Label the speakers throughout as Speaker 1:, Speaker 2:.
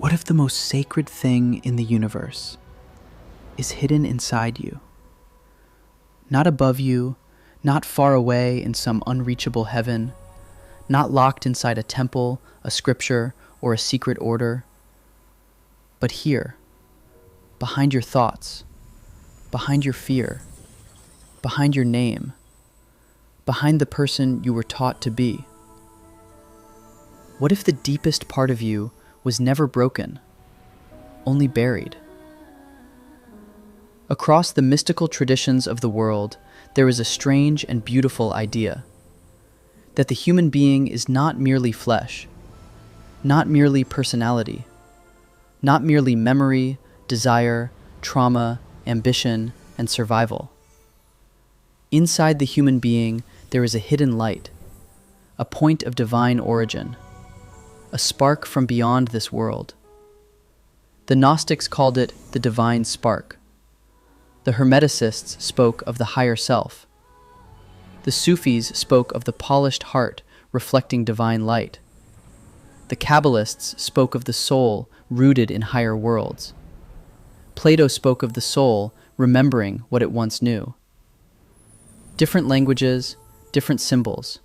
Speaker 1: What if the most sacred thing in the universe is hidden inside you? Not above you, not far away in some unreachable heaven, not locked inside a temple, a scripture, or a secret order, but here, behind your thoughts, behind your fear, behind your name, behind the person you were taught to be. What if the deepest part of you was never broken, only buried? Across the mystical traditions of the world, there is a strange and beautiful idea that the human being is not merely flesh, not merely personality, not merely memory, desire, trauma, ambition, and survival. Inside the human being, there is a hidden light, a point of divine origin, a spark from beyond this world. The Gnostics called it the divine spark. The Hermeticists spoke of the higher self. The Sufis spoke of the polished heart reflecting divine light. The Kabbalists spoke of the soul rooted in higher worlds. Plato spoke of the soul remembering what it once knew. Different languages, different symbols,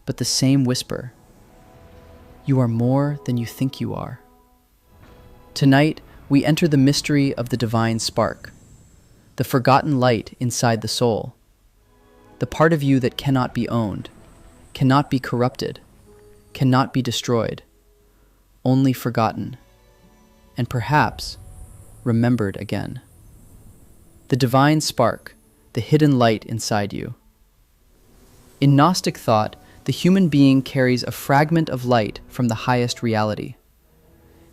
Speaker 1: but the same whisper. You are more than you think you are. Tonight, we enter the mystery of the divine spark, the forgotten light inside the soul, the part of you that cannot be owned, cannot be corrupted, cannot be destroyed, only forgotten, and perhaps remembered again. The divine spark, the hidden light inside you. In Gnostic thought, the human being carries a fragment of light from the highest reality.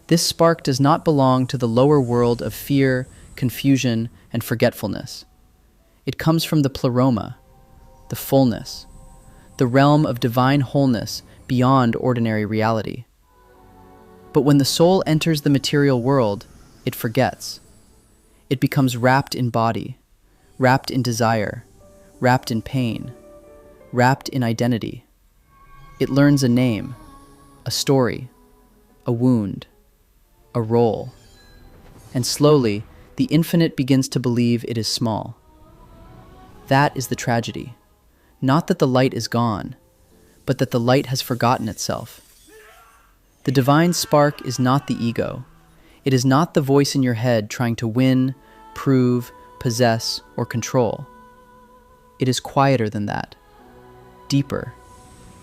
Speaker 1: This spark does not belong to the lower world of fear, confusion, and forgetfulness. It comes from the pleroma, the fullness, the realm of divine wholeness beyond ordinary reality. But when the soul enters the material world, it forgets. It becomes wrapped in body, wrapped in desire, wrapped in pain, wrapped in identity. It learns a name, a story, a wound, a role. And slowly, the infinite begins to believe it is small. That is the tragedy. Not that the light is gone, but that the light has forgotten itself. The divine spark is not the ego. It is not the voice in your head trying to win, prove, possess, or control. It is quieter than that, deeper,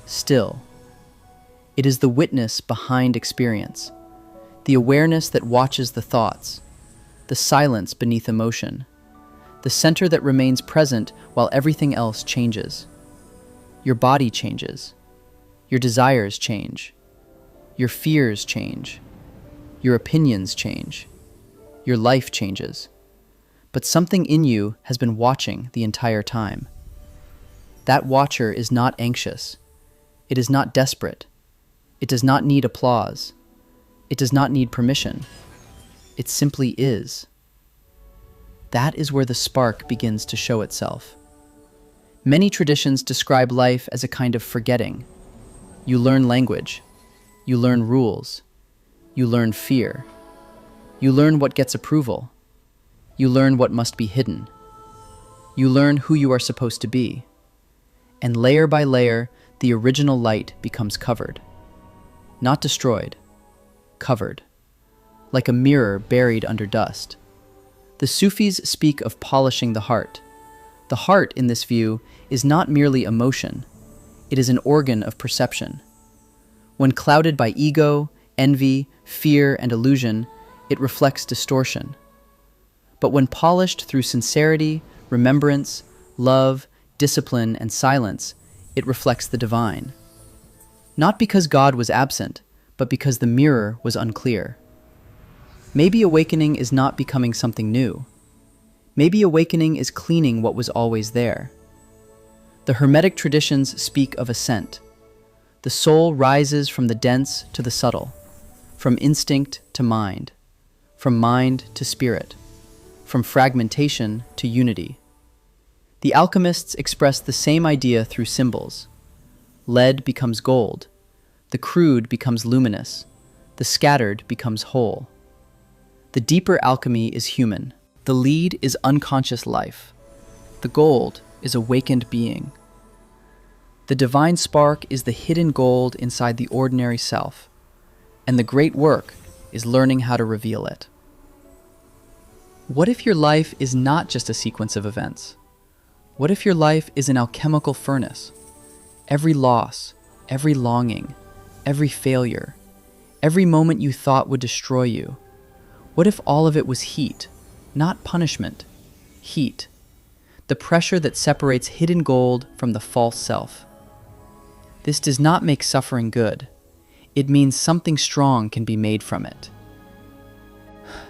Speaker 1: still. It is the witness behind experience, the awareness that watches the thoughts, the silence beneath emotion, the center that remains present while everything else changes. Your body changes. Your desires change. Your fears change. Your opinions change. Your life changes. But something in you has been watching the entire time. That watcher is not anxious. It is not desperate. It does not need applause. It does not need permission. It simply is. That is where the spark begins to show itself. Many traditions describe life as a kind of forgetting. You learn language. You learn rules. You learn fear. You learn what gets approval. You learn what must be hidden. You learn who you are supposed to be. And layer by layer, the original light becomes covered. Not destroyed, covered. Like a mirror buried under dust. The Sufis speak of polishing the heart. The heart, in this view, is not merely emotion. It is an organ of perception. When clouded by ego, envy, fear, and illusion, it reflects distortion. But when polished through sincerity, remembrance, love, discipline, and silence, it reflects the divine. Not because God was absent, but because the mirror was unclear. Maybe awakening is not becoming something new. Maybe awakening is cleaning what was always there. The Hermetic traditions speak of ascent. The soul rises from the dense to the subtle, from instinct to mind, from mind to spirit, from fragmentation to unity. The alchemists express the same idea through symbols. Lead becomes gold. The crude becomes luminous. the scattered becomes whole. The deeper alchemy is human. The lead is unconscious life. The gold is awakened being. The divine spark is the hidden gold inside the ordinary self, and the great work is learning how to reveal it. What if your life is not just a sequence of events? What if your life is an alchemical furnace? Every loss, every longing, every failure, every moment you thought would destroy you. What if all of it was heat, not punishment? Heat. The pressure that separates hidden gold from the false self. This does not make suffering good. It means something strong can be made from it.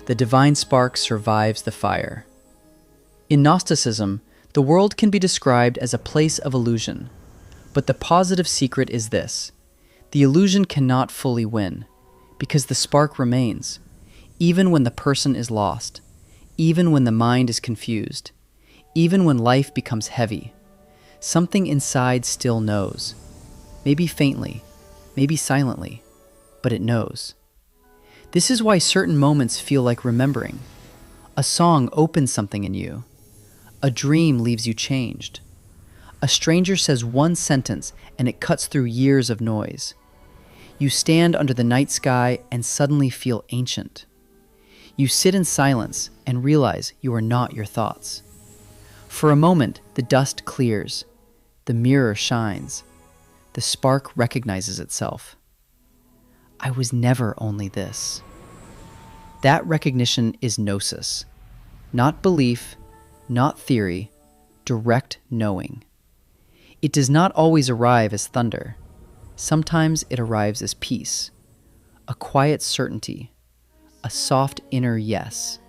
Speaker 1: The divine spark survives the fire. In Gnosticism, the world can be described as a place of illusion. But the positive secret is this: the illusion cannot fully win, because the spark remains, even when the person is lost, even when the mind is confused, even when life becomes heavy. Something inside still knows. Maybe faintly, maybe silently, but it knows. This is why certain moments feel like remembering. A song opens something in you. A dream leaves you changed. A stranger says one sentence and it cuts through years of noise. You stand under the night sky and suddenly feel ancient. You sit in silence and realize you are not your thoughts. For a moment, the dust clears. The mirror shines. The spark recognizes itself. I was never only this. That recognition is gnosis. Not belief, not theory, direct knowing. It does not always arrive as thunder. Sometimes it arrives as peace, a quiet certainty, a soft inner yes,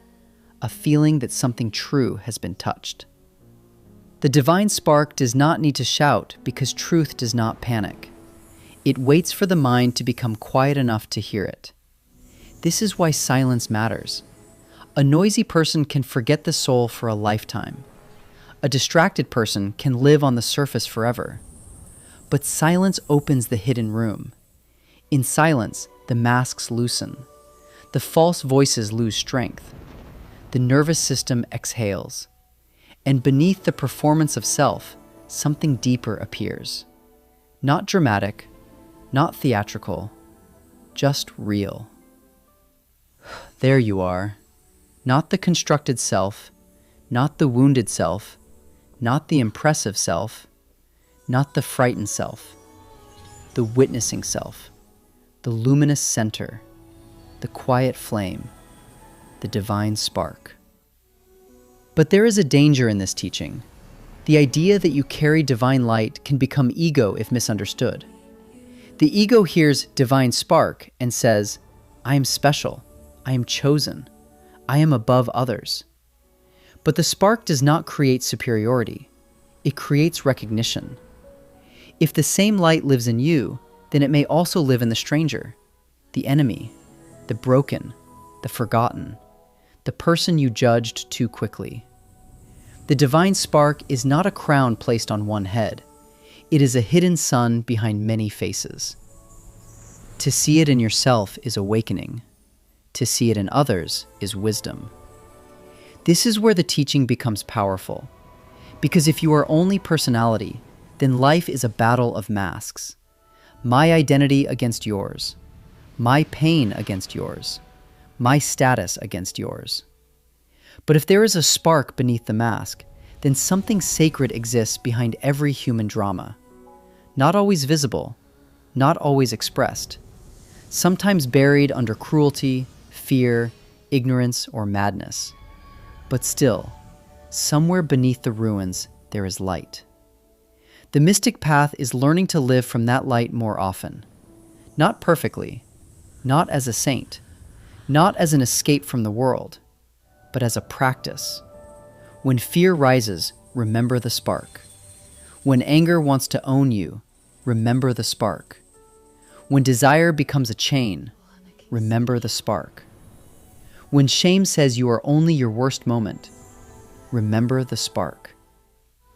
Speaker 1: a feeling that something true has been touched. The divine spark does not need to shout because truth does not panic. It waits for the mind to become quiet enough to hear it. This is why silence matters. A noisy person can forget the soul for a lifetime. A distracted person can live on the surface forever. But silence opens the hidden room. In silence, the masks loosen. The false voices lose strength. The nervous system exhales. And beneath the performance of self, something deeper appears. Not dramatic, not theatrical, just real. There you are. Not the constructed self, not the wounded self, not the impressive self, not the frightened self, the witnessing self, the luminous center, the quiet flame, the divine spark. But there is a danger in this teaching. The idea that you carry divine light can become ego if misunderstood. The ego hears divine spark and says, I am special, I am chosen, I am above others. But the spark does not create superiority. It creates recognition. If the same light lives in you, then it may also live in the stranger, the enemy, the broken, the forgotten, the person you judged too quickly. The divine spark is not a crown placed on one head. It is a hidden sun behind many faces. To see it in yourself is awakening. To see it in others is wisdom. This is where the teaching becomes powerful. Because if you are only personality, then life is a battle of masks. My identity against yours. My pain against yours. My status against yours. But if there is a spark beneath the mask, then something sacred exists behind every human drama. Not always visible, not always expressed. Sometimes buried under cruelty, fear, ignorance, or madness. But still, somewhere beneath the ruins, there is light. The mystic path is learning to live from that light more often. Not perfectly, not as a saint, not as an escape from the world, but as a practice. When fear rises, remember the spark. When anger wants to own you, remember the spark. When desire becomes a chain, remember the spark. When shame says you are only your worst moment, remember the spark.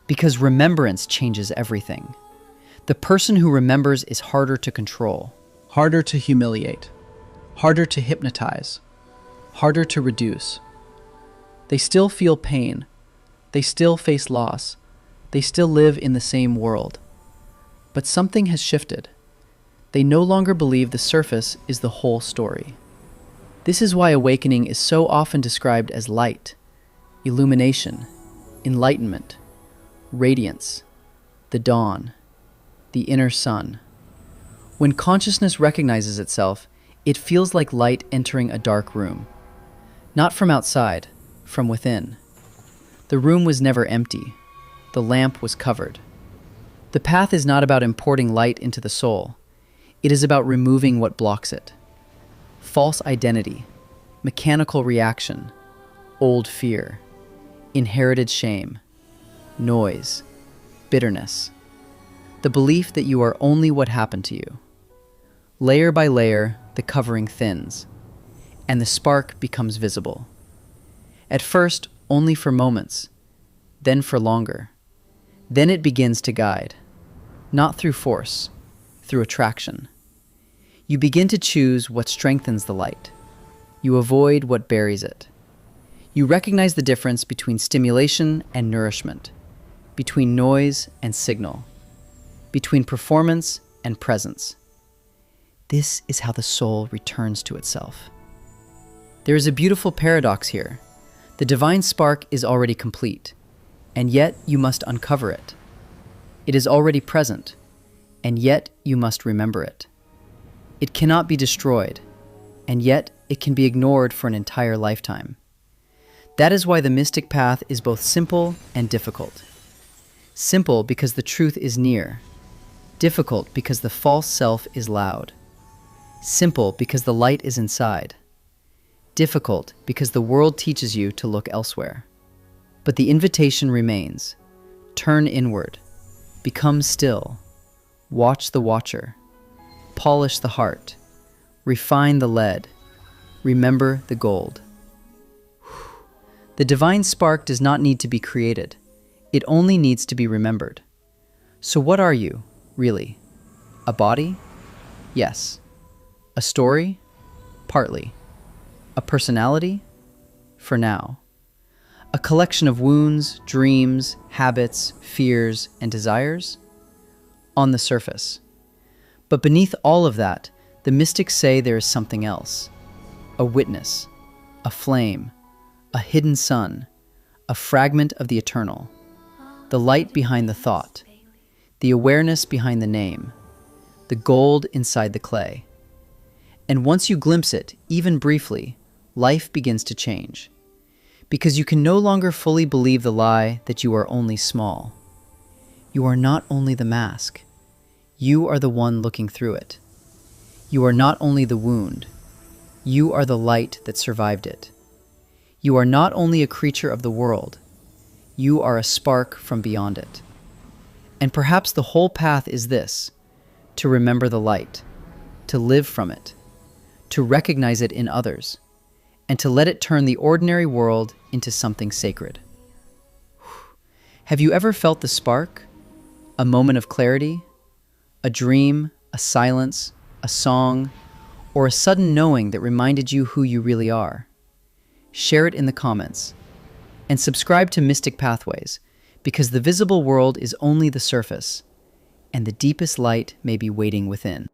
Speaker 1: Because remembrance changes everything. The person who remembers is harder to control, harder to humiliate, harder to hypnotize, harder to reduce. They still feel pain. They still face loss. They still live in the same world. But something has shifted. They no longer believe the surface is the whole story. This is why awakening is so often described as light, illumination, enlightenment, radiance, the dawn, the inner sun. When consciousness recognizes itself, it feels like light entering a dark room. Not from outside, from within. The room was never empty. The lamp was covered. The path is not about importing light into the soul. It is about removing what blocks it. False identity, mechanical reaction, old fear, inherited shame, noise, bitterness, the belief that you are only what happened to you. Layer by layer, the covering thins, and the spark becomes visible. At first, only for moments, then for longer. Then it begins to guide, not through force, through attraction. You begin to choose what strengthens the light. You avoid what buries it. You recognize the difference between stimulation and nourishment, between noise and signal, between performance and presence. This is how the soul returns to itself. There is a beautiful paradox here. The divine spark is already complete, and yet you must uncover it. It is already present, and yet you must remember it. It cannot be destroyed, and yet it can be ignored for an entire lifetime. That is why the mystic path is both simple and difficult. Simple because the truth is near. Difficult because the false self is loud. Simple because the light is inside. Difficult because the world teaches you to look elsewhere. But the invitation remains. Turn inward. Become still. Watch the watcher. Polish the heart. Refine the lead. Remember the gold. The divine spark does not need to be created. It only needs to be remembered. So what are you, really? A body? Yes. A story? Partly. A personality? For now. A collection of wounds, dreams, habits, fears, and desires? On the surface. But beneath all of that, the mystics say there is something else. A witness, a flame, a hidden sun, a fragment of the eternal, the light behind the thought, the awareness behind the name, the gold inside the clay. And once you glimpse it, even briefly, life begins to change. Because you can no longer fully believe the lie that you are only small. You are not only the mask. You are the one looking through it. You are not only the wound. You are the light that survived it. You are not only a creature of the world. You are a spark from beyond it. And perhaps the whole path is this: to remember the light, to live from it, to recognize it in others, and to let it turn the ordinary world into something sacred. Have you ever felt the spark? A moment of clarity? A dream? A silence? A song? Or a sudden knowing that reminded you who you really are? Share it in the comments. And subscribe to Mystic Pathways, because the visible world is only the surface, and the deepest light may be waiting within.